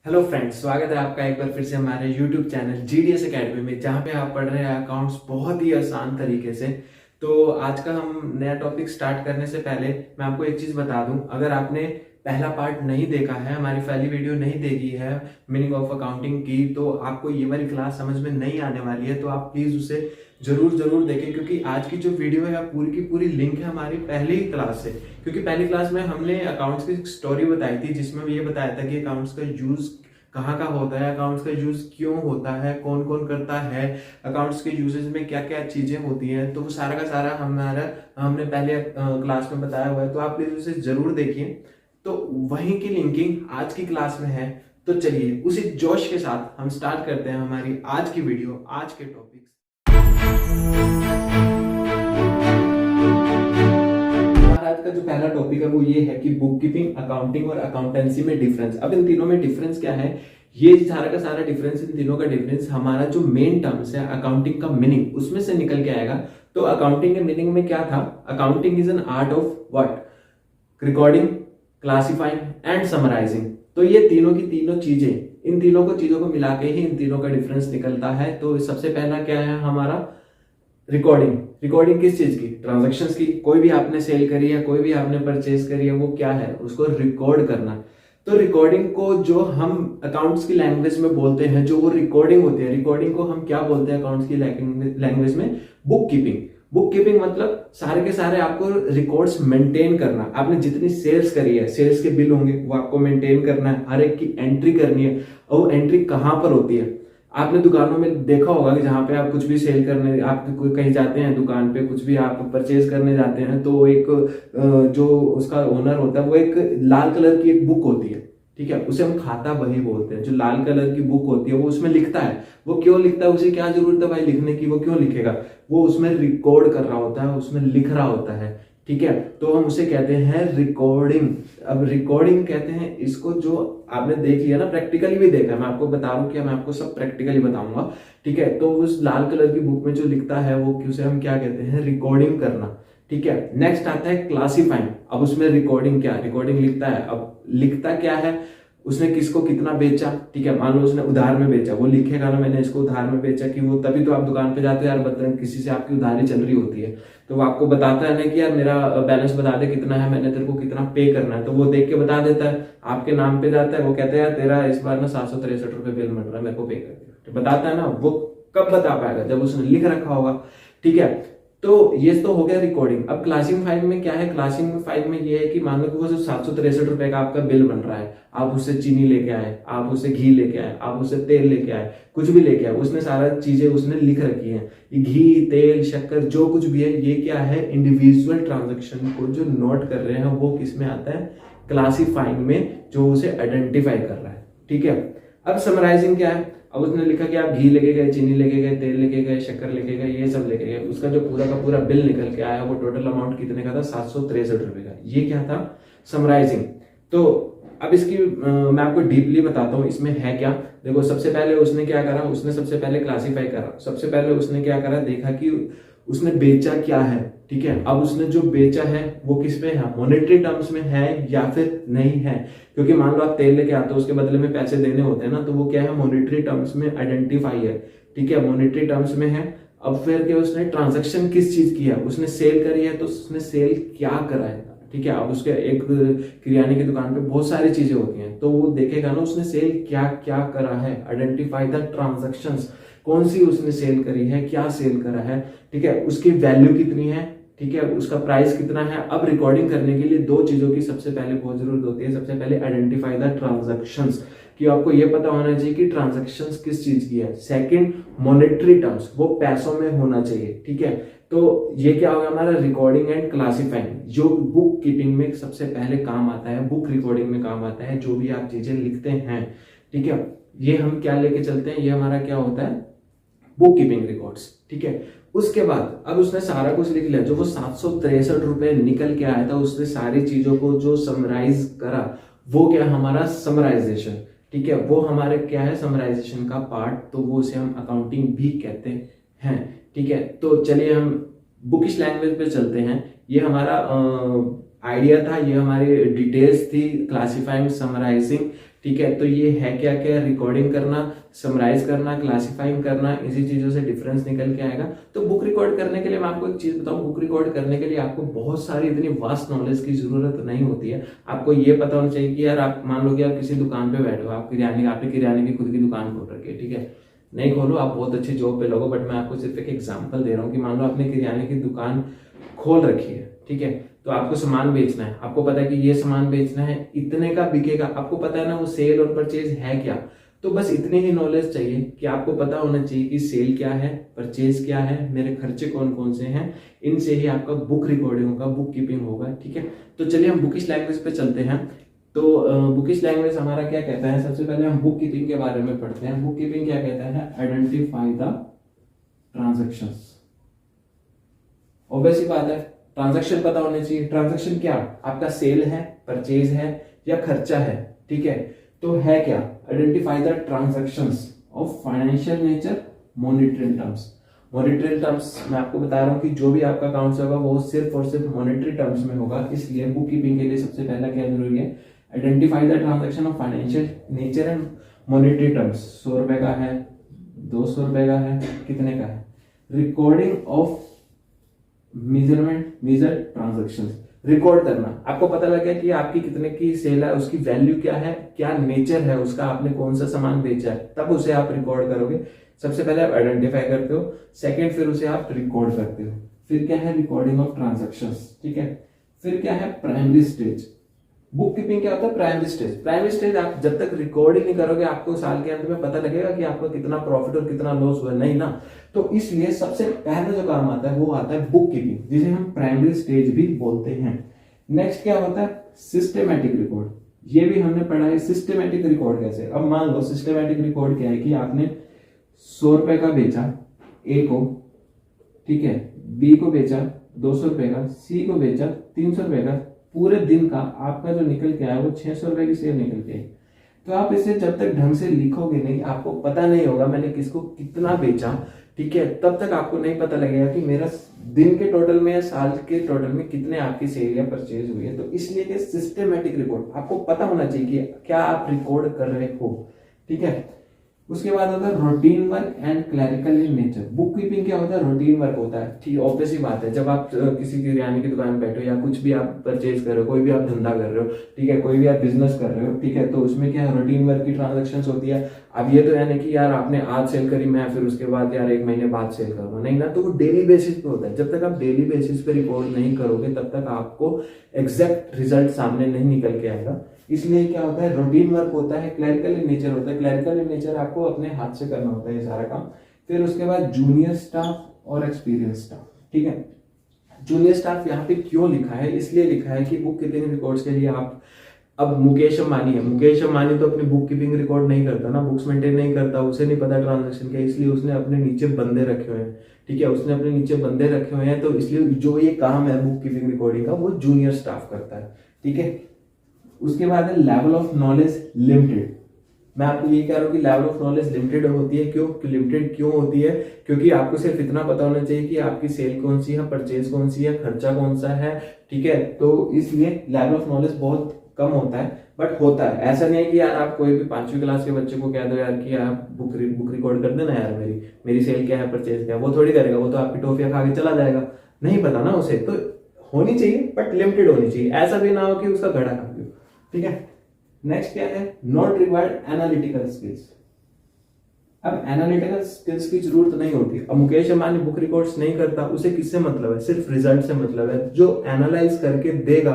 Hello friends, स्वागत है आपका एक बार फिर से हमारे यूट्यूब चैनल जीडीएस एकेडमी में, जहाँ पे आप पढ़ रहे हैं अकाउंट्स बहुत ही आसान तरीके से। तो आज का हम नया टॉपिक स्टार्ट करने से पहले मैं आपको एक चीज़ बता दूं, अगर आपने पहला पार्ट नहीं देखा है, हमारी पहली वीडियो नहीं देखी है मीनिंग ऑफ अकाउंटिंग की, तो आपको ये वाली क्लास समझ में नहीं आने वाली है। तो आप प्लीज़ उसे जरूर जरूर देखें, क्योंकि आज की जो वीडियो है पूरी की पूरी लिंक है हमारी पहली क्लास से। क्योंकि पहली क्लास में हमने अकाउंट्स की स्टोरी बताई थी, जिसमें ये बताया था कि अकाउंट्स का यूज कहाँ का होता है, अकाउंट्स का यूज क्यों होता है, कौन कौन करता है, अकाउंट्स के यूजेस में क्या क्या चीजें होती हैं। तो वो सारा का सारा हमने पहले क्लास में बताया हुआ है, तो आप प्लीज उसे जरूर देखिए। तो वहीं की लिंकिंग आज की क्लास में है। तो चलिए उसी जोश के साथ हम स्टार्ट करते हैं हमारी आज की वीडियो, आज के टॉपिक। हमारा आज का जो पहला टॉपिक है वो ये है कि बुक कीपिंग, अकाउंटिंग और अकाउंटेंसी में डिफरेंस। अब इन तीनों में डिफरेंस क्या है, ये सारा का सारा डिफरेंस, इन तीनों का डिफरेंस हमारा जो मेन टर्म्स है अकाउंटिंग का मीनिंग, उसमें से निकल के आएगा। तो अकाउंटिंग के मीनिंग में क्या था, accounting is an art of what, recording, classifying and summarising. तो ये तीनों की तीनों चीजें, इन तीनों को चीजों को मिला के ही इन तीनों का डिफरेंस निकलता है। तो सबसे पहला क्या है हमारा, रिकॉर्डिंग। रिकॉर्डिंग किस चीज की, ट्रांजैक्शंस की। कोई भी आपने सेल करी है, कोई भी आपने परचेज करी है, वो क्या है, उसको रिकॉर्ड करना। तो रिकॉर्डिंग को जो हम अकाउंट्स की लैंग्वेज में बोलते हैं, जो वो रिकॉर्डिंग होती है, रिकॉर्डिंग को हम क्या बोलते हैं अकाउंट्स की लैंग्वेज में, बुक कीपिंग। बुक कीपिंग मतलब सारे के सारे आपको रिकॉर्ड्स मेंटेन करना। आपने जितनी सेल्स करी है, सेल्स के बिल होंगे वो आपको मेंटेन करना है, हर एक की एंट्री करनी है। और वो एंट्री कहाँ पर होती है, आपने दुकानों में देखा होगा कि जहाँ पे आप कुछ भी सेल करने, आप कहीं जाते हैं दुकान पे, कुछ भी आप परचेज करने जाते हैं, तो एक जो उसका ओनर होता है वो एक लाल कलर की एक बुक होती है, ठीक है, उसे हम खाता बही बोलते हैं। जो लाल कलर की बुक होती है वो उसमें लिखता है। वो क्यों लिखता है, उसे क्या जरूरत है भाई लिखने की, वो क्यों लिखेगा, वो उसमें रिकॉर्ड कर रहा होता है, उसमें लिख रहा होता है, ठीक है। तो हम उसे कहते हैं रिकॉर्डिंग। अब रिकॉर्डिंग कहते हैं इसको, जो आपने देख लिया ना, प्रैक्टिकली भी देखा, मैं आपको बता रहा हूँ कि मैं आपको सब प्रैक्टिकली बताऊंगा, ठीक है। तो उस लाल कलर की बुक में जो लिखता है वो उसे हम क्या कहते हैं, रिकॉर्डिंग करना, ठीक है। नेक्स्ट आता है क्लासीफाइंग। अब उसमें रिकॉर्डिंग क्या, रिकॉर्डिंग लिखता है, अब लिखता क्या है, उसने किसको कितना बेचा, ठीक है। मान लो उसने उधार में बेचा, वो लिखेगा ना मैंने इसको उधार में बेचा, कि वो तभी तो आप दुकान पे जाते हो यार, बताएं किसी से आपकी उधारी चल रही होती है, तो वो आपको बताता है ना कि यार मेरा बैलेंस बता दे कितना है, मैंने तेरे को कितना पे करना है, तो वो देख के बता देता है, आपके नाम पे जाता है, वो कहता है यार तेरा इस बार ना 763 रुपये बिल बन रहा है, मेरे को पे कर दे, तो बताता है ना। वो कब बता पाएगा, जब उसने लिख रखा होगा, ठीक है। तो ये तो हो गया रिकॉर्डिंग। अब क्लासिंग फाइल में क्या है, क्लासिंग फाइल में ये है कि मान लो कि वो 763 रुपए का आपका बिल बन रहा है, आप उससे चीनी लेके आए, आप उससे घी लेके आए, आप उससे तेल लेके आए, कुछ भी लेके आए, उसने सारा चीजें उसने लिख रखी है, ये घी तेल शक्कर जो कुछ भी है, ये क्या है, इंडिविजुअल ट्रांजेक्शन को जो नोट कर रहे हैं वो किस में आता है, क्लासिफाइंग में, जो उसे आइडेंटिफाई कर रहा है, ठीक है। अब समराइजिंग क्या है, अब उसने लिखा कि आप घी लेके गए, चीनी लेके गए, तेल लेके गए, शक्कर लेके गए, ये सब लेके गए, उसका जो पूरा का पूरा बिल निकल के आया वो टोटल अमाउंट कितने का था, 763 रुपए का। ये क्या था, समराइजिंग। तो अब इसकी मैं आपको डीपली बताता हूँ इसमें है क्या। देखो सबसे पहले उसने क्या करा, उसने सबसे पहले क्लासीफाई करा, सबसे पहले उसने क्या करा, देखा कि उसने बेचा क्या है, ठीक है। अब उसने जो बेचा है वो किस में है, मॉनेटरी टर्म्स में है या फिर नहीं है, क्योंकि मान लो आप तेल लेके आते हो, उसके बदले में पैसे देने होते हैं ना, तो वो क्या है, मॉनेटरी टर्म्स में आइडेंटिफाई है, ठीक है, मॉनेटरी टर्म्स में है। अब फिर क्या, उसने ट्रांजैक्शन किस चीज की है, उसने सेल करी है, तो उसने सेल क्या करा है, ठीक है। अब उसके एक किराने की दुकान पे बहुत सारी चीजें होती हैं, तो वो देखेगा ना उसने सेल क्या क्या करा है, आइडेंटिफाई द ट्रांजैक्शंस, कौन सी उसने सेल करी है, क्या सेल करा है, ठीक है, उसकी वैल्यू कितनी है, ठीक है, उसका प्राइस कितना है। अब रिकॉर्डिंग करने के लिए दो चीजों की सबसे पहले बहुत जरूरत होती है। सबसे पहले आइडेंटिफाई द ट्रांजैक्शंस, कि आपको ये पता होना चाहिए कि ट्रांजैक्शंस किस चीज की है। सेकंड, मॉनेटरी टर्म्स, वो पैसों में होना चाहिए, ठीक है। तो ये क्या होगा हमारा, रिकॉर्डिंग एंड क्लासिफाइंग, जो बुक कीपिंग में सबसे पहले काम आता है, बुक रिकॉर्डिंग में काम आता है, जो भी आप चीजें लिखते हैं, ठीक है, ये हम क्या लेके चलते हैं, ये हमारा क्या होता है, बुक कीपिंग रिकॉर्ड्स, ठीक है। उसके बाद अब उसने सारा कुछ लिख लिया, जो वो 763 रुपए निकल के आया था, उसने सारी चीजों को जो समराइज करा, वो क्या हमारा समराइजेशन, ठीक है, वो हमारे क्या है, समराइजेशन का पार्ट, तो वो उसे हम अकाउंटिंग भी कहते हैं, ठीक है। तो चलिए हम बुकिश लैंग्वेज पे चलते हैं। ये हमारा आइडिया था, ये हमारी डिटेल्स थी, क्लासिफाइंग, समराइजिंग, ठीक है। तो ये है क्या क्या, रिकॉर्डिंग करना, समराइज करना, क्लासिफाइंग करना, इसी चीजों से डिफरेंस निकल के आएगा। तो बुक रिकॉर्ड करने के लिए मैं आपको एक चीज बताऊं, बुक रिकॉर्ड करने के लिए आपको बहुत सारी इतनी वास्ट नॉलेज की जरूरत नहीं होती है। आपको ये पता होना चाहिए कि यार आप मान लो कि आप किसी दुकान पे बैठे हो, आपने किराने की खुद की दुकान खोल रखी है, ठीक है, नहीं खोलो, आप बहुत अच्छी जॉब पे लगो, बट मैं आपको सिर्फ एक एग्जांपल दे रहा हूँ कि मान लो आपने किराने की दुकान खोल रखी है, ठीक है, तो आपको सामान बेचना है, आपको पता है कि ये सामान बेचना है, इतने का बिकेगा, आपको पता है ना वो सेल और परचेज है क्या। तो बस इतनी ही नॉलेज चाहिए कि आपको पता होना चाहिए कि सेल क्या है, परचेज क्या है, मेरे खर्चे कौन कौन से हैं, इनसे ही आपका बुक रिकॉर्डिंग होगा, बुक कीपिंग होगा, ठीक है। तो चलिए हम बुकिश लैंग्वेज पे चलते हैं। तो बुकिश लैंग्वेज हमारा क्या कहता है, सबसे पहले हम बुक कीपिंग के बारे में पढ़ते हैं। बुक कीपिंग क्या कहता है, आइडेंटिफाई द ट्रांजेक्शंस। ऑब्वियस ही बात है, ट्रांजैक्शन पता होने चाहिए। ट्रांजैक्शन क्या, आपका सेल है, परचेज है या खर्चा है, ठीक है, तो है क्या, identify the transactions of financial nature, monetary terms. Monetary terms मैं आपको बता रहा हूं कि जो भी आपका अकाउंट्स होगा वो सिर्फ और सिर्फ मॉनेटरी टर्म्स में होगा, इसलिए बुक कीपिंग के लिए सबसे पहला क्या जरूरी है, identify the transaction of financial nature and monetary terms. 100 रुपए का है, 200 रुपए का है, कितने का है, recording of major transactions, record करना। आपको पता लग गया कि आपकी कितने की सेल है, उसकी वैल्यू क्या है, क्या नेचर है उसका, आपने कौन सा सामान बेचा है, तब उसे आप रिकॉर्ड करोगे। सबसे पहले आप आइडेंटिफाई करते हो, सेकंड फिर उसे आप रिकॉर्ड करते हो, फिर क्या है रिकॉर्डिंग ऑफ ट्रांजैक्शंस, ठीक है, फिर क्या है प्राइमरी स्टेज। बुक कीपिंग क्या होता है, प्राइमरी स्टेज। प्राइमरी स्टेज आप जब तक रिकॉर्ड ही नहीं करोगे, आपको साल के अंत में पता लगेगा कि आपका कितना प्रॉफिट और कितना लॉस हुआ, नहीं ना। तो इसलिए सबसे पहले जो काम आता है वो आता है बुक कीपिंग, जिसे हम प्राइमरी स्टेज भी बोलते हैं। नेक्स्ट क्या होता है, सिस्टेमेटिक रिकॉर्ड। ये भी हमने पढ़ा है, सिस्टेमेटिक रिकॉर्ड कैसे। अब मान लो सिस्टेमेटिक रिकॉर्ड क्या है कि आपने 100 रुपए का बेचा ए को, ठीक है, बी को बेचा 200 रुपए का, सी को बेचा 300 रुपए का, पूरे दिन का आपका जो निकल के आया वो 600 रुपए की सेल निकल के आई। तो आप इसे जब तक ढंग से लिखोगे नहीं, आपको पता नहीं होगा मैंने किसको कितना बेचा, ठीक है, तब तक आपको नहीं पता लगेगा कि मेरा दिन के टोटल में या साल के टोटल में कितने आपकी सेल या परचेज हुई है। तो इसलिए कि सिस्टेमेटिक रिकॉर्ड आपको पता होना चाहिए कि क्या आप रिकॉर्ड कर रहे हो, ठीक है। उसके बाद होता है routine work and clerical in nature. Book keeping क्या होता है, रूटीन वर्क होता है, ठीक, ऑब्वियस ही बात है। जब आप किसी किराने की दुकान में बैठे हो या कुछ भी आप परचेज कर रहे हो, कोई भी आप धंधा कर रहे हो, ठीक है, कोई भी आप बिजनेस कर रहे हो, ठीक है, तो उसमें क्या है, रूटीन वर्क की ट्रांजेक्शन होती है। अब ये तो है ना कि यार आपने आज सेल करी, मैं फिर उसके बाद यार 1 महीने बाद सेल करूंगा, नहीं ना। तो वो डेली बेसिस पे होता है। जब तक आप डेली बेसिस पे रिकॉर्ड नहीं करोगे तब तक आपको एग्जैक्ट रिजल्ट सामने नहीं निकल के आएगा। इसलिए क्या होता है, रूटीन वर्क होता है, क्लरिकल इन नेचर होता है। क्लरिकल इन नेचर आपको अपने हाथ से करना होता है ये सारा काम। फिर उसके बाद जूनियर स्टाफ और एक्सपीरियंस स्टाफ, ठीक है। जूनियर स्टाफ यहाँ पे क्यों लिखा है, इसलिए लिखा है कि बुक कीपिंग रिकॉर्ड्स के लिए आप, अब मुकेश अंबानी है, मुकेश अंबानी तो अपनी बुक कीपिंग रिकॉर्ड नहीं करता ना, बुक्स मेंटेन नहीं करता, उसे नहीं पता ट्रांजेक्शन क्या, इसलिए उसने अपने नीचे बंदे रखे हुए हैं, ठीक है, उसने अपने नीचे बंदे रखे हुए हैं। तो इसलिए जो ये काम है बुक कीपिंग रिकॉर्डिंग का वो जूनियर स्टाफ करता है, ठीक है। उसके बाद है लेवल ऑफ नॉलेज लिमिटेड। मैं आपको ये कह रहा हूँ कि लेवल ऑफ नॉलेज लिमिटेड होती है। क्यों लिमिटेड क्यों होती है, क्योंकि आपको सिर्फ इतना पता होना चाहिए कि आपकी सेल कौन सी है, परचेज कौन सी है, खर्चा कौन सा है, ठीक है। तो इसलिए लेवल ऑफ नॉलेज बहुत कम होता है, बट होता है। ऐसा नहीं है कि यार आप कोई भी 5वीं क्लास के बच्चे को कह दो यार कि आप बुक रिकॉर्ड कर देना यार, मेरी सेल क्या है, परचेज क्या है, वो थोड़ी करेगा, वो तो आपकी टॉफियां खा के चला जाएगा, नहीं पता ना उसे। तो होनी चाहिए बट लिमिटेड होनी चाहिए, ऐसा भी ना हो कि उसका घड़ा खा दो, ठीक है। नेक्स्ट क्या है, नॉट रिक्वायर्ड एनालिटिकल स्किल्स। अब एनालिटिकल स्किल्स की जरूरत नहीं होती। अब मुकेश अंबानी बुक रिकॉर्ड्स नहीं करता, उसे किससे मतलब है, सिर्फ रिजल्ट से मतलब है। जो एनालाइज करके देगा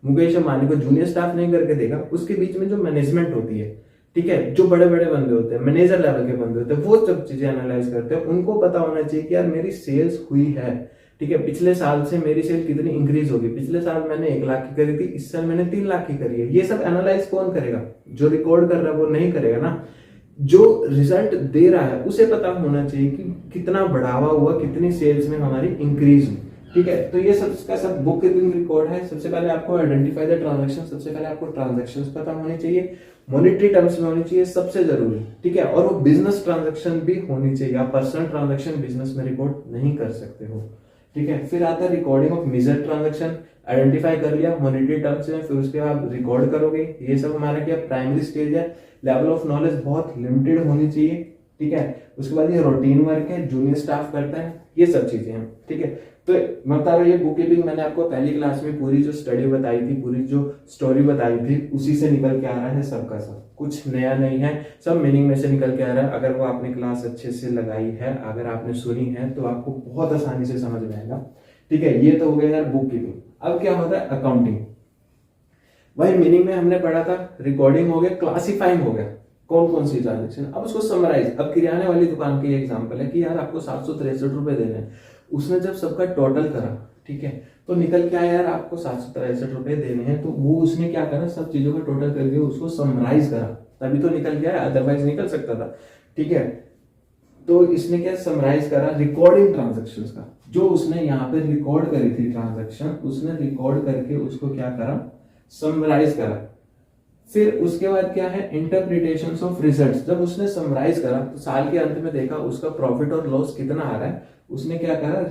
मुकेश अंबानी को, जूनियर स्टाफ नहीं करके देगा, उसके बीच में जो मैनेजमेंट होती है, ठीक है, जो बड़े बड़े बंदे होते हैं, मैनेजर लेवल के बंदे होते हैं, वो सब चीजें एनालाइज करते हैं। उनको पता होना चाहिए कि यार मेरी सेल्स हुई है, ठीक है, पिछले साल से मेरी सेल कितनी इंक्रीज होगी, पिछले साल मैंने 1 लाख की करी थी, इस साल मैंने 3 लाख की करी है। ये सब एनालाइज कौन करेगा, जो रिकॉर्ड कर रहा है वो नहीं करेगा ना, जो रिजल्ट दे रहा है उसे पता होना चाहिए कि कितना बढ़ावा हुआ, कितनी सेल्स में हमारी इंक्रीज हुई, ठीक है। तो ये सब का सब बुक कीपिंग रिकॉर्ड है। सबसे पहले आपको आइडेंटिफाई द ट्रांजैक्शन, सबसे पहले आपको ट्रांजैक्शंस पता होनी चाहिए, मॉनेटरी टर्म्स में होनी चाहिए, सबसे जरूरी, ठीक है। और वो बिजनेस ट्रांजैक्शन भी होनी चाहिए। आप पर्सनल ट्रांजैक्शन बिजनेस में रिकॉर्ड नहीं कर सकते हो, ठीक है। फिर आता है recording of major transaction, identify कर लिया मॉनेटरी टर्म्स में, फिर उसके बाद रिकॉर्ड करोगे। ये सब हमारा क्या प्राइमरी स्टेज है। लेवल ऑफ नॉलेज बहुत लिमिटेड होनी चाहिए, ठीक है। उसके बाद ये रूटीन वर्क है, जूनियर स्टाफ करता है, ये सब चीजें हैं, ठीक है। तो मैं बता रहा हूँ ये बुक कीपिंग मैंने आपको पहली क्लास में पूरी जो स्टडी बताई थी, पूरी जो स्टोरी बताई थी, उसी से निकल के आ रहा है सबका सब, कुछ नया नहीं है, सब मीनिंग में से निकल के आ रहा है। अगर वो आपने क्लास अच्छे से लगाई है, अगर आपने सुनी है, तो आपको बहुत आसानी से समझ में आएगा, ठीक है। ये तो हो गया यार बुक कीपिंग। अब क्या होता है अकाउंटिंग। वही मीनिंग में हमने पढ़ा था, रिकॉर्डिंग हो गया, क्लासिफाइंग हो गया, कौन कौन सी ट्रांजेक्शन, अब उसको समराइज। अब किराने वाली दुकान की एग्जांपल है कि यार आपको 763 रुपए देने हैं, उसने जब सबका टोटल करा, ठीक है, तो निकल के आया यार आपको 763 रुपए देने हैं, तो वो उसने क्या करा, सब चीजों का टोटल करके उसको समराइज करा, तभी तो निकल के आया, अदरवाइज निकल सकता था, ठीक है। तो इसने क्या समराइज करा रिकॉर्डिंग ट्रांजेक्शन का, जो उसने यहाँ पे रिकॉर्ड करी थी ट्रांजेक्शन, उसने रिकॉर्ड करके उसको क्या करा, समराइज करा। फिर उसके बाद क्या है इंटरप्रिटेशन ऑफ रिजल्ट्स। जब उसने समराइज करा तो साल के अंत में देखा उसका प्रॉफिट और लॉस कितना आ रहा है, उसने क्या करा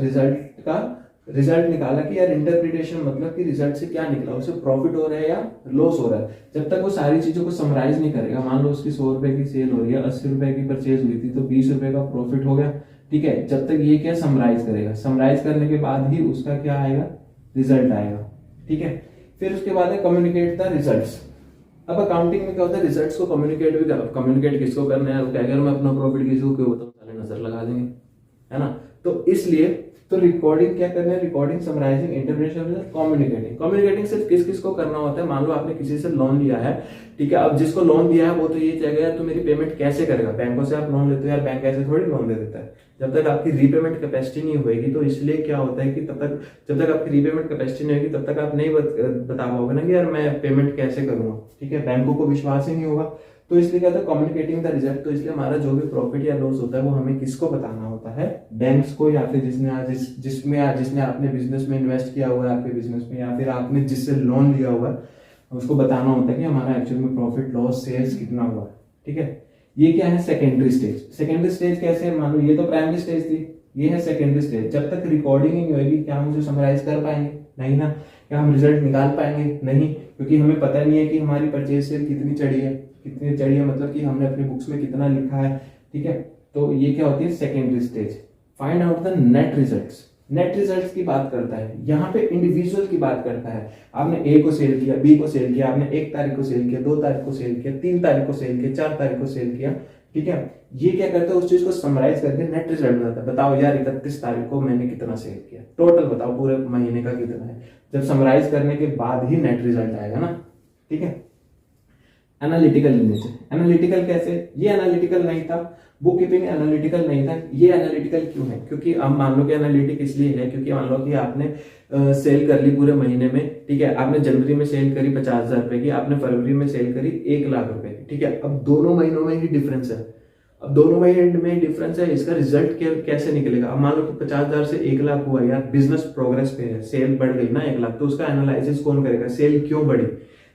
रिजल्ट निकाला कि यार इंटरप्रिटेशन मतलब कि रिजल्ट से क्या निकला, उसे प्रॉफिट हो रहा है या लॉस हो रहा है। जब तक वो सारी चीजों को समराइज नहीं करेगा, मान लो उसकी 100 रुपए की सेल हो रही है, 80 रुपए की परचेज हुई थी, तो 20 रुपए का प्रॉफिट हो गया, ठीक है। जब तक ये क्या समराइज करेगा, समराइज करने के बाद ही उसका क्या आएगा, रिजल्ट आएगा, ठीक है। फिर उसके बाद है कम्युनिकेट द रिजल्ट्स। अब अकाउंटिंग में क्या होता है, रिजल्ट्स को कम्युनिकेट किसको करना है, क्या करूं मैं अपना प्रॉफिट किसी को क्यों बताऊं, साले नजर लगा देंगे, है ना। तो इसलिए तो रिकॉर्डिंग क्या करना है, रिकॉर्डिंग समराइजिंग इंटरप्रिटेशन कम्युनिकेटिंग सिर्फ किस किस को करना होता है। मान लो आपने किसी से लोन लिया है, ठीक है, अब जिसको लोन दिया है वो तो ये चाहेगा यार तू मेरी पेमेंट कैसे करेगा, बैंकों से आप लोन लेते हो यार, बैंक ऐसे थोड़ी लोन दे देता है, जब तक आपकी रीपेमेंट कैपेसिटी नहीं होगी। तो इसलिए क्या होता है कि तब तक जब तक आपकी रीपेमेंट कैपेसिटी नहीं होगी तब तक आप नहीं बता पाओगे ना कि यार मैं पेमेंट कैसे करूंगा, ठीक है, बैंकों को विश्वास ही नहीं होगा। तो इसलिए क्या होता है कम्युनिकेटिंग द रिजल्ट। तो इसलिए हमारा जो भी प्रॉफिट या लॉस होता है वो हमें किसको बताना होता है, बैंक्स को, या फिर जिसने आपने बिजनेस में इन्वेस्ट किया हुआ है आपके बिजनेस में, या फिर आपने जिससे लोन लिया हुआ है उसको बताना होता है कि हमारा एक्चुअल में प्रॉफिट लॉस सेल्स कितना हुआ है, ठीक है। ये क्या है सेकेंडरी स्टेज। सेकेंडरी स्टेज कैसे है, मान लो ये तो प्राइमरी स्टेज थी, ये है सेकेंडरी स्टेज। जब तक रिकॉर्डिंग ही नहीं होगी क्या हम उसे समराइज कर पाएंगे, नहीं ना। क्या हम रिजल्ट निकाल पाएंगे, नहीं, क्योंकि हमें पता नहीं है कि हमारी परचेज सेल कितनी चढ़ी है, मतलब कि हमने अपनी बुक्स में कितना लिखा है, ठीक है। तो ये क्या होती है secondary stage. Find out the net results. Net results की बात करता है, यहाँ पे इंडिविजुअल की बात करता है। आपने ए को सेल किया, बी को सेल किया, आपने 1 तारीख को सेल किया, 2 तारीख को सेल किया, 3 तारीख को सेल किया, 4 तारीख को सेल किया, ठीक है। ये क्या करता है, उस चीज को समराइज करके नेट रिजल्ट बताता है। बताओ यार 31 तारीख को मैंने कितना सेल किया, टोटल बताओ पूरे महीने का कितना है। जब समराइज करने के बाद ही नेट रिजल्ट आएगा ना, ठीक है। Analytical nature. एनालिटिकल कैसे, ये एनालिटिकल नहीं था, बुक कीपिंग एनालिटिकल नहीं था। ये एनालिटिकल क्यों है, क्योंकि अब मान लो कि एनालिटिक इसलिए है क्योंकि मान लो कि आपने सेल कर ली पूरे महीने में, ठीक है। आपने जनवरी में सेल करी 50,000 रुपए की, आपने फरवरी में सेल करी 1 लाख रुपए की, ठीक है। अब दोनों महीनों में ही डिफरेंस है, अब दोनों महीने में डिफरेंस है, इसका रिजल्ट कैसे निकलेगा। अब मान लो कि 50,000 से 1 लाख हुआ यार, बिजनेस प्रोग्रेस पे है, सेल बढ़ गई ना 1 लाख, तो उसका एनालिसिस कौन करेगा, सेल क्यों बढ़ी।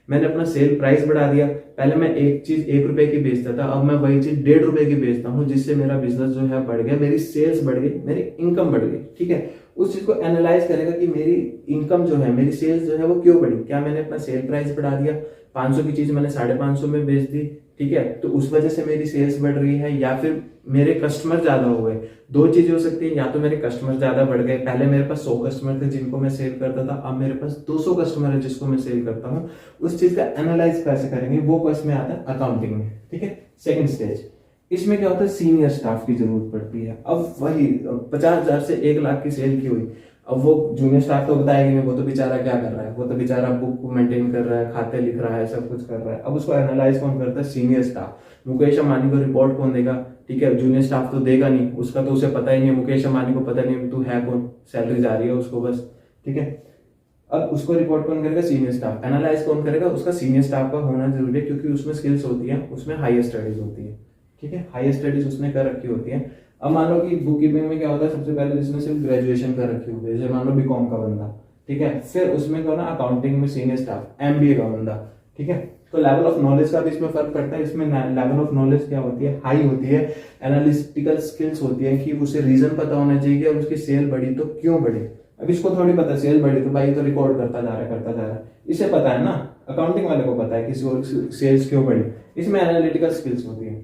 मैंने अपना सेल प्राइस बढ़ा दिया, पहले मैं एक चीज 1 रुपए की बेचता था, अब मैं वही चीज 1.5 रुपए की बेचता हूँ, जिससे मेरा बिजनेस जो है बढ़ गया, मेरी सेल्स बढ़ गई, मेरी इनकम बढ़ गई, ठीक है। उस चीज को एनालाइज करेगा कि मेरी इनकम जो है, मेरी सेल्स जो है वो क्यों बढ़ी। क्या मैंने अपना सेल प्राइस बढ़ा दिया, 500 की चीज मैंने 550 में बेच दी, ठीक है, तो उस वजह से मेरी सेल्स बढ़ रही है, या फिर मेरे कस्टमर ज्यादा हो गए। 2 चीजें हो सकती है, या तो मेरे कस्टमर ज्यादा बढ़ गए, पहले मेरे पास 100 कस्टमर थे जिनको मैं सेल करता था, अब मेरे पास 200 कस्टमर है जिसको मैं सेल करता हूँ। उस चीज का एनालाइज कैसे करेंगे, वो क्वेश्चन में आता है अकाउंटिंग में, ठीक है। सेकंड स्टेज, इसमें क्या होता है सीनियर स्टाफ की जरूरत पड़ती है। अब वही 50,000 से 1 लाख की सेल की हुई, अब वो जूनियर स्टाफ तो बताएगी नहीं, वो तो बेचारा क्या कर रहा है, वो तो बेचारा बुक मेंटेन कर रहा है, खाते लिख रहा है, सब कुछ कर रहा है। अब उसको एनालाइज कौन करता है, सीनियर स्टाफ। मुकेश अंबानी को रिपोर्ट कौन देगा, ठीक है, जूनियर स्टाफ तो देगा नहीं, उसका तो उसे पता ही नहीं है, मुकेश अंबानी को पता नहीं तू है कौन, सैलरी जा रही है उसको बस, ठीक है। अब उसको रिपोर्ट कौन करेगा, सीनियर स्टाफ। एनालाइज कौन करेगा, उसका सीनियर स्टाफ का होना जरूरी है, क्योंकि उसमें स्किल्स होती है, उसमें हायर स्टडीज होती है, ठीक है, हायर स्टडीज उसने कर रखी होती है। अब मान लो कि बुक कीपिंग में क्या होता है, सबसे पहले जिसने सिर्फ ग्रेजुएशन कर रखी होती है, जैसे मान लो बीकॉम का बंदा, ठीक है, फिर उसमें क्या ना अकाउंटिंग में सीनियर स्टाफ एमबीए का बंदा, ठीक है। तो लेवल ऑफ नॉलेज का भी इसमें फर्क पड़ता है। इसमें लेवल ऑफ नॉलेज क्या होती है, हाई होती है। एनालिटिकल स्किल्स होती है कि उसे रीजन पता होना चाहिए और उसकी सेल बढ़ी तो क्यों बढ़ी, अब इसको थोड़ी पता सेल बढ़ी तो भाई तो रिकॉर्ड करता जा रहा है, इसे पता है ना, अकाउंटिंग वाले को पता है कि सेल्स क्यों बढ़ी। इसमें एनालिटिकल स्किल्स होती है,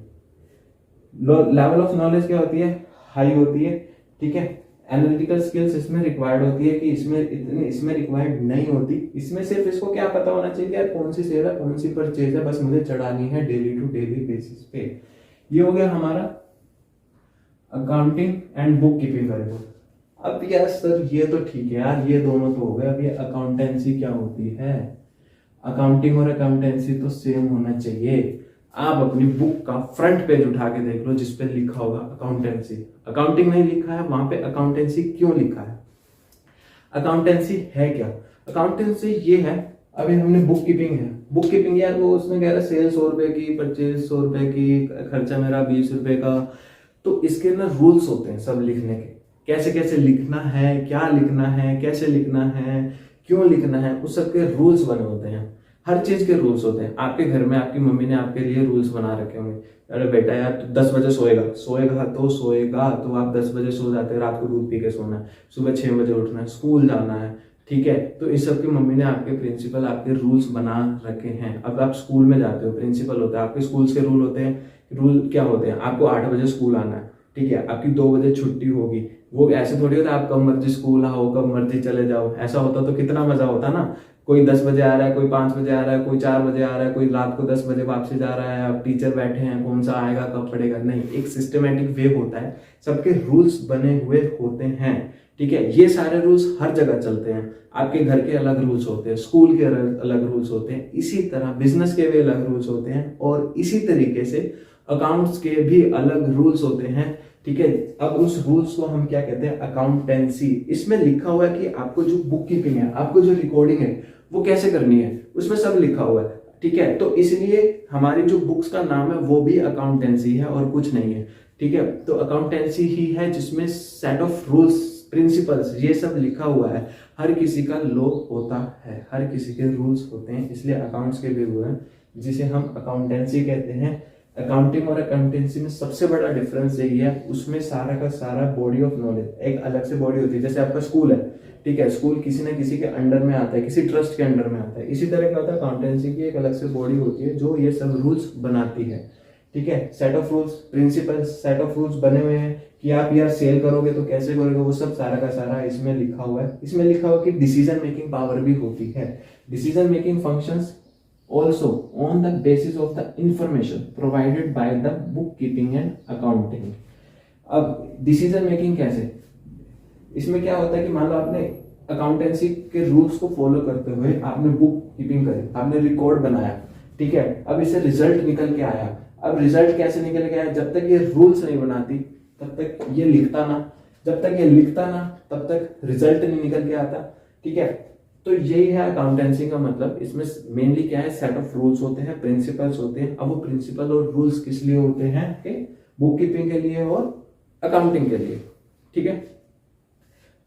लेवल ऑफ नॉलेज क्या होती है, हाई होती है, ठीक है। एनालिटिकल स्किल्स इसमें रिक्वायर्ड होती है कि इसमें रिक्वायर्ड नहीं होती। इसमें सिर्फ इसको क्या पता होना चाहिए यार कौन सी सेल है, कौन सी परचेज है, बस मुझे चढ़ानी है डेली टू डेली बेसिस पे। ये हो गया हमारा अकाउंटिंग एंड बुक कीपिंग का रिपोर्ट। अब यार सर ये तो ठीक है यार, ये दोनों तो हो गए, अब ये अकाउंटेंसी क्या होती है। अकाउंटिंग और अकाउंटेंसी तो सेम होना चाहिए। आप अपनी बुक का फ्रंट पेज उठा के देख लो जिसपे लिखा होगा अकाउंटेंसी, अकाउंटिंग नहीं लिखा है, वहां पे अकाउंटेंसी क्यों लिखा है। अकाउंटेंसी है क्या, अकाउंटेंसी ये है, अभी हमने बुक कीपिंग है, बुक कीपिंग यार वो उसमें कह रहा है सेल 100 रुपए की, परचेज 100 रुपए की, खर्चा मेरा 20 रुपए का। तो इसके ना रूल्स होते हैं सब लिखने के, कैसे कैसे लिखना है, क्या लिखना है, कैसे लिखना है, क्यों लिखना है, उस सब के रूल्स बने होते हैं। हर चीज के रूल्स होते हैं। आपके घर में आपकी मम्मी ने आपके लिए रूल्स बना रखे होंगे, अरे बेटा यार तू 10 बजे सोएगा तो आप 10 बजे सो जाते हैं, रात को दूध पी के सोना है, सुबह 6 बजे उठना है, स्कूल जाना है, ठीक है। तो इस सब की मम्मी ने आपके प्रिंसिपल आपके रूल्स बना रखे हैं। अब आप स्कूल में जाते हो, प्रिंसिपल होता है, आपके स्कूल्स के रूल होते हैं। रूल क्या होते हैं, आपको 8 बजे स्कूल आना है, ठीक है, आपकी 2 बजे छुट्टी होगी। वो ऐसे थोड़ी होता है आप कब मर्जी स्कूल आओ, कब मर्जी चले जाओ। ऐसा होता तो कितना मजा होता ना, कोई 10 बजे आ रहा है, कोई 5 बजे आ रहा है, कोई 4 बजे आ रहा है, कोई रात को 10 बजे वापसी जा रहा है, अब टीचर बैठे हैं, कौन सा आएगा कब पढ़ेगा। नहीं, एक सिस्टमेटिक वे होता है, सबके रूल्स बने हुए होते हैं, ठीक है। ये सारे रूल्स हर जगह चलते हैं। आपके घर के अलग रूल्स होते हैं, स्कूल के अलग रूल्स होते हैं, इसी तरह बिजनेस के भी अलग रूल्स होते हैं, और इसी तरीके से अकाउंट्स के भी अलग रूल्स होते हैं, ठीक है। अब उस रूल्स को हम क्या कहते हैं, अकाउंटेंसी। इसमें लिखा हुआ है कि आपको जो बुक कीपिंग है, आपको जो रिकॉर्डिंग है वो कैसे करनी है, उसमें सब लिखा हुआ है, ठीक है। तो इसलिए हमारी जो बुक्स का नाम है वो भी अकाउंटेंसी है और कुछ नहीं है, ठीक है। तो अकाउंटेंसी ही है जिसमें सेट ऑफ रूल्स, प्रिंसिपल्स, ये सब लिखा हुआ है। हर किसी का लॉ होता है, हर किसी के रूल्स होते हैं, इसलिए अकाउंट्स के भी हुए हैं, जिसे हम अकाउंटेंसी कहते हैं। अकाउंटिंग और अकाउंटेंसी में सबसे बड़ा डिफरेंस यही है, उसमें सारा का सारा बॉडी ऑफ नॉलेज एक अलग से बॉडी होती है। जैसे आपका स्कूल है, ठीक है, स्कूल किसी न किसी के अंडर में आता है, किसी ट्रस्ट के अंडर में आता है। इसी तरह का होता है अकाउंटेंसी की एक अलग से बॉडी होती है जो ये सब रूल्स बनाती है, ठीक है। Set of rules, principles, set of rules बने हुए हैं कि आप यार सेल करोगे तो कैसे करोगे, वो सब सारा का सारा इसमें लिखा हुआ है। इसमें लिखा हुआ कि डिसीजन मेकिंग पावर भी होती है। Decision making functions also on the basis of the information provided by the bookkeeping and accounting। अब डिसीजन मेकिंग कैसे, इसमें क्या होता है कि मान लो आपने अकाउंटेंसी के रूल्स को फॉलो करते हुए आपने बुक कीपिंग करी, आपने रिकॉर्ड बनाया, ठीक है। अब इससे रिजल्ट निकल के आया। अब रिजल्ट कैसे निकल के आया, जब तक ये रूल्स नहीं बनाती तब तक ये लिखता ना, जब तक ये लिखता ना तब तक रिजल्ट नहीं निकल के आता, ठीक है। तो यही है अकाउंटेंसी का मतलब। इसमें मेनली क्या है, सेट ऑफ रूल्स होते हैं, प्रिंसिपल्स होते हैं। अब वो प्रिंसिपल और रूल्स किस लिए होते हैं, बुक कीपिंग के लिए और अकाउंटिंग के लिए, ठीक है।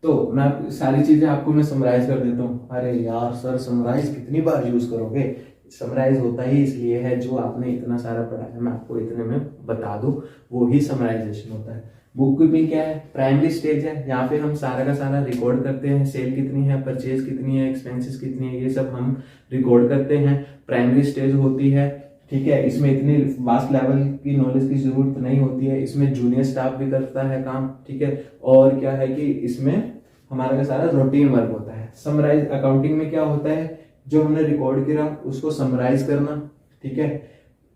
तो मैं सारी चीजें आपको मैं समराइज कर देता हूँ। अरे यार सर समराइज कितनी बार यूज करोगे, समराइज होता ही इसलिए है जो आपने इतना सारा पढ़ा है मैं आपको इतने में बता दूं, वो ही समराइजेशन होता है। बुक कीपिंग क्या है, प्राइमरी स्टेज है, यहाँ पे हम सारा का सारा रिकॉर्ड करते हैं, सेल कितनी है, परचेज कितनी है, एक्सपेंसेस कितनी है, ये सब हम रिकॉर्ड करते हैं। प्राइमरी स्टेज होती है, ठीक है। इसमें इतनी वास्ट लेवल की नॉलेज की जरूरत नहीं होती है, इसमें जूनियर स्टाफ भी करता है काम, ठीक है। और क्या है कि इसमें हमारा का सारा रूटीन वर्क होता है। समराइज अकाउंटिंग में क्या होता है, जो हमने रिकॉर्ड किया उसको समराइज करना, ठीक है।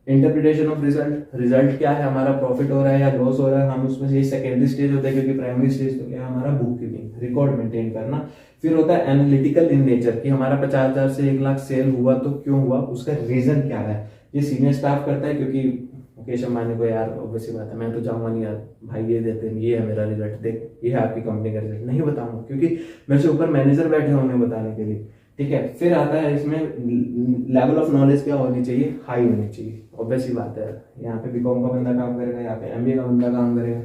इंटरप्रिटेशन ऑफ रिजल्ट, रिजल्ट क्या है, हमारा प्रॉफिट हो रहा है या लॉस हो रहा है, हम उसमें ये सेकेंडरी स्टेज होता है, क्योंकि प्राइमरी स्टेज तो क्या है हमारा बुक कीपिंग, रिकॉर्ड मेंटेन करना। फिर होता है एनालिटिकल इन नेचर कि हमारा 50,000 से 1 लाख सेल हुआ तो क्यों हुआ, उसका रीजन क्या है, ये सीनियर स्टाफ करता है। क्योंकि मुकेश अंबानी को यार ऑब्वियसली बात है, मैं तो जाऊंगा नहीं यार भाई ये देते हैं, ये है मेरा रिजल्ट, देख ये है आपकी कंपनी का रिजल्ट, नहीं बताऊंगा, क्योंकि मेरे से ऊपर मैनेजर बैठे होंगे बताने के लिए, ठीक है। फिर आता है इसमें लेवल ऑफ नॉलेज क्या होनी चाहिए, हाई होनी चाहिए, ऑब्वियसली बात है। यहाँ पे बीकॉम का बंदा काम करेगा, यहाँ पे एमबीए का बंदा काम करेगा,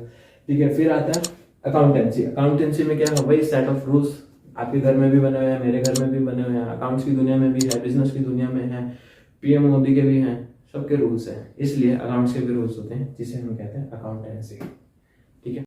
ठीक है। फिर आता है अकाउंटेंसी। अकाउंटेंसी में क्या है भाई, सेट ऑफ रूल्स आपके घर में भी बने हुए हैं, मेरे घर में भी बने हुए हैं, अकाउंट्स की दुनिया में भी है, बिजनेस की दुनिया में है, पीएम मोदी के भी हैं, सबके रूल्स हैं, इसलिए अकाउंट्स के भी रूल्स होते हैं, जिसे हम कहते हैं अकाउंटेंसी।